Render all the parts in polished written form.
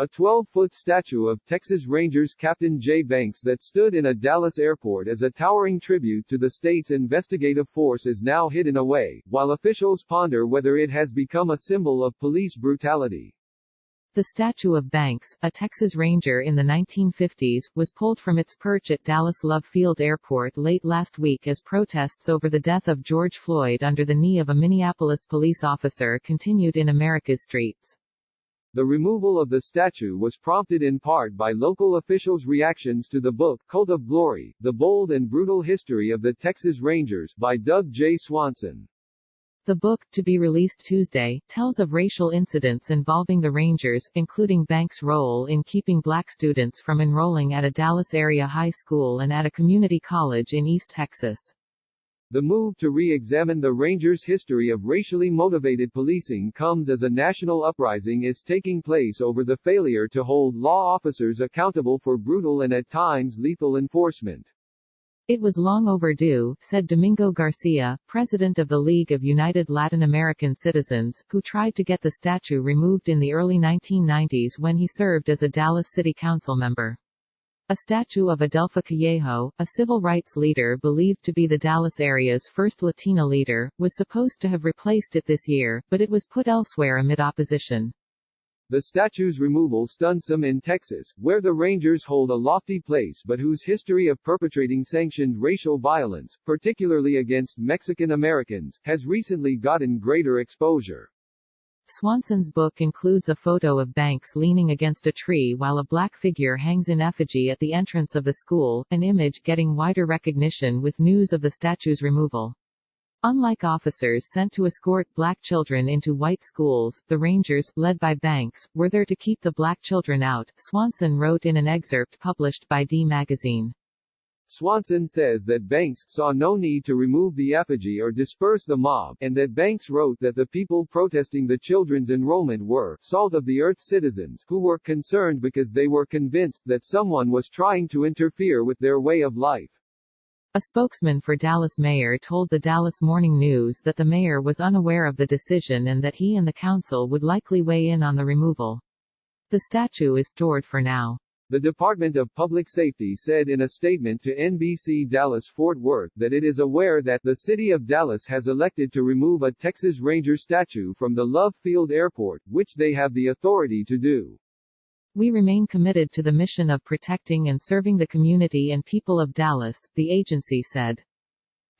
A 12-foot statue of Texas Rangers Captain Jay Banks that stood in a Dallas airport as a towering tribute to the state's investigative force is now hidden away, while officials ponder whether it has become a symbol of police brutality. The statue of Banks, a Texas Ranger in the 1950s, was pulled from its perch at Dallas Love Field Airport late last week as protests over the death of George Floyd under the knee of a Minneapolis police officer continued in America's streets. The removal of the statue was prompted in part by local officials' reactions to the book, Cult of Glory, The Bold and Brutal History of the Texas Rangers, by Doug J. Swanson. The book, to be released Tuesday, tells of racial incidents involving the Rangers, including Banks' role in keeping black students from enrolling at a Dallas-area high school and at a community college in East Texas. The move to re-examine the Rangers' history of racially motivated policing comes as a national uprising is taking place over the failure to hold law officers accountable for brutal and at times lethal enforcement. It was long overdue, said Domingo Garcia, president of the League of United Latin American Citizens, who tried to get the statue removed in the early 1990s when he served as a Dallas City Council member. A statue of Adelpha Callejo, a civil rights leader believed to be the Dallas area's first Latina leader, was supposed to have replaced it this year, but it was put elsewhere amid opposition. The statue's removal stunned some in Texas, where the Rangers hold a lofty place but whose history of perpetrating sanctioned racial violence, particularly against Mexican Americans, has recently gotten greater exposure. Swanson's book includes a photo of Banks leaning against a tree while a black figure hangs in effigy at the entrance of the school, an image getting wider recognition with news of the statue's removal. Unlike officers sent to escort black children into white schools, the Rangers, led by Banks, were there to keep the black children out, Swanson wrote in an excerpt published by D magazine. Swanson says that Banks saw no need to remove the effigy or disperse the mob, and that Banks wrote that the people protesting the children's enrollment were salt of the earth citizens who were concerned because they were convinced that someone was trying to interfere with their way of life. A spokesman for Dallas mayor told the Dallas Morning News that the mayor was unaware of the decision and that he and the council would likely weigh in on the removal. The statue is stored for now. The Department of Public Safety said in a statement to NBC Dallas-Fort Worth that it is aware that the city of Dallas has elected to remove a Texas Ranger statue from the Love Field Airport, which they have the authority to do. We remain committed to the mission of protecting and serving the community and people of Dallas, the agency said.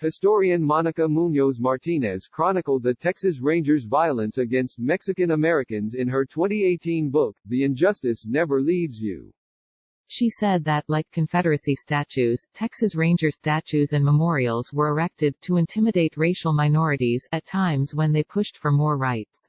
Historian Monica Munoz Martinez chronicled the Texas Rangers' violence against Mexican Americans in her 2018 book, The Injustice Never Leaves You. She said that, like Confederacy statues, Texas Ranger statues and memorials were erected to intimidate racial minorities at times when they pushed for more rights.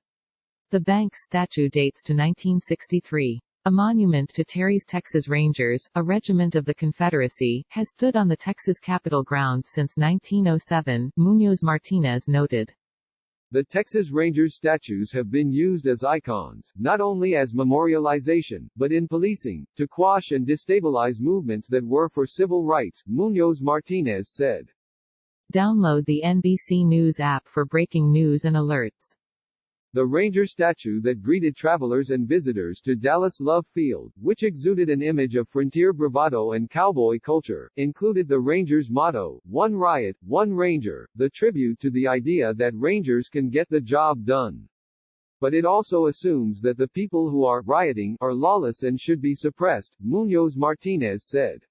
The Banks statue dates to 1963. A monument to Terry's Texas Rangers, a regiment of the Confederacy, has stood on the Texas Capitol grounds since 1907, Munoz Martinez noted. The Texas Rangers statues have been used as icons, not only as memorialization, but in policing, to quash and destabilize movements that were for civil rights, Munoz Martinez said. Download the NBC News app for breaking news and alerts. The Ranger statue that greeted travelers and visitors to Dallas Love Field, which exuded an image of frontier bravado and cowboy culture, included the Rangers' motto, "One Riot, One Ranger," the tribute to the idea that Rangers can get the job done. But it also assumes that the people who are rioting are lawless and should be suppressed, Munoz Martinez said.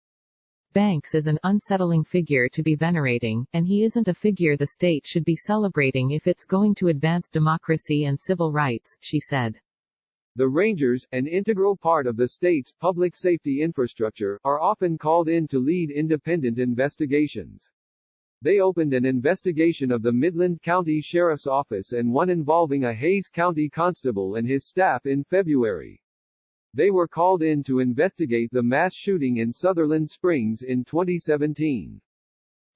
Banks is an unsettling figure to be venerating, and he isn't a figure the state should be celebrating if it's going to advance democracy and civil rights, she said. The Rangers, an integral part of the state's public safety infrastructure, are often called in to lead independent investigations. They opened an investigation of the Midland County Sheriff's Office and one involving a Hays County constable and his staff in February. They were called in to investigate the mass shooting in Sutherland Springs in 2017.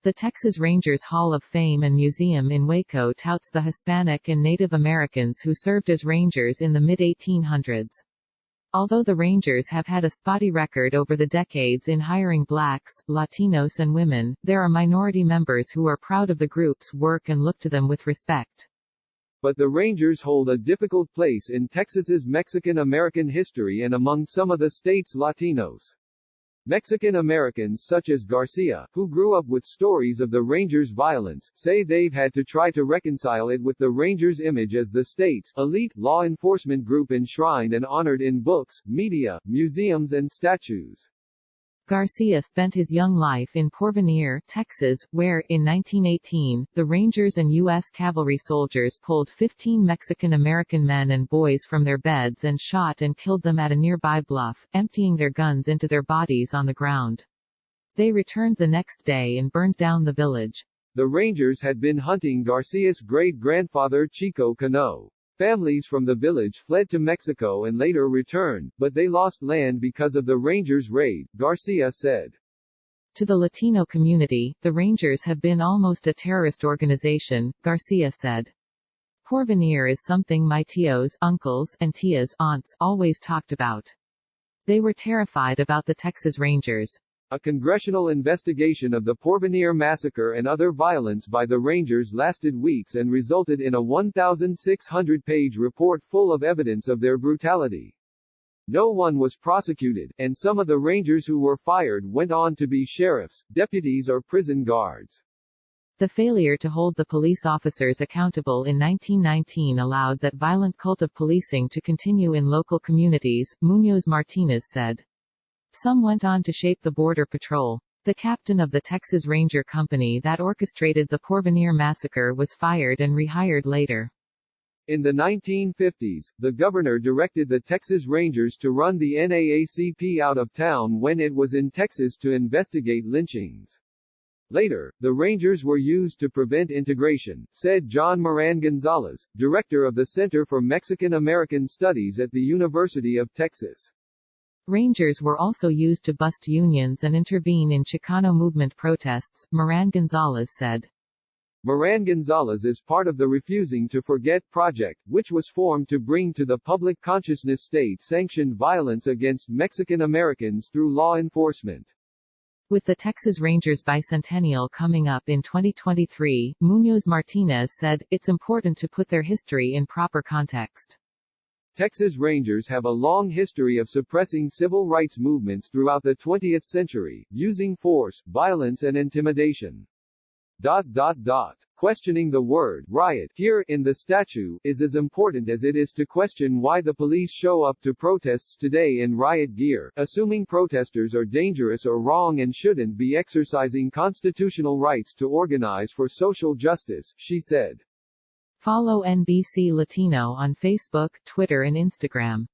The Texas Rangers Hall of Fame and Museum in Waco touts the Hispanic and Native Americans who served as Rangers in the mid-1800s. Although the Rangers have had a spotty record over the decades in hiring blacks, Latinos and women, there are minority members who are proud of the group's work and look to them with respect. But the Rangers hold a difficult place in Texas's Mexican-American history and among some of the state's Latinos. Mexican Americans such as Garcia, who grew up with stories of the Rangers' violence, say they've had to try to reconcile it with the Rangers' image as the state's elite law enforcement group enshrined and honored in books, media, museums and statues. Garcia spent his young life in Porvenir, Texas, where, in 1918, the Rangers and U.S. cavalry soldiers pulled 15 Mexican-American men and boys from their beds and shot and killed them at a nearby bluff, emptying their guns into their bodies on the ground. They returned the next day and burned down the village. The Rangers had been hunting Garcia's great-grandfather Chico Cano. Families from the village fled to Mexico and later returned, but they lost land because of the Rangers' raid, Garcia said. To the Latino community, the Rangers have been almost a terrorist organization, Garcia said. Porvenir is something my tios, uncles, and tias, aunts, always talked about. They were terrified about the Texas Rangers. A congressional investigation of the Porvenir massacre and other violence by the Rangers lasted weeks and resulted in a 1,600-page report full of evidence of their brutality. No one was prosecuted, and some of the Rangers who were fired went on to be sheriffs, deputies or prison guards. The failure to hold the police officers accountable in 1919 allowed that violent cult of policing to continue in local communities, Munoz Martinez said. Some went on to shape the Border Patrol. The captain of the Texas Ranger Company that orchestrated the Porvenir massacre was fired and rehired later. In the 1950s, the governor directed the Texas Rangers to run the NAACP out of town when it was in Texas to investigate lynchings. Later, the Rangers were used to prevent integration, said John Moran Gonzalez, director of the Center for Mexican American Studies at the University of Texas. Rangers were also used to bust unions and intervene in Chicano movement protests, Moran Gonzalez said. Moran Gonzalez is part of the Refusing to Forget project, which was formed to bring to the public consciousness state-sanctioned violence against Mexican Americans through law enforcement. With the Texas Rangers bicentennial coming up in 2023, Munoz Martinez said, it's important to put their history in proper context. Texas Rangers have a long history of suppressing civil rights movements throughout the 20th century, using force, violence and intimidation. Questioning the word riot here in the statue is as important as it is to question why the police show up to protests today in riot gear, assuming protesters are dangerous or wrong and shouldn't be exercising constitutional rights to organize for social justice, she said. Follow NBC Latino on Facebook, Twitter and Instagram.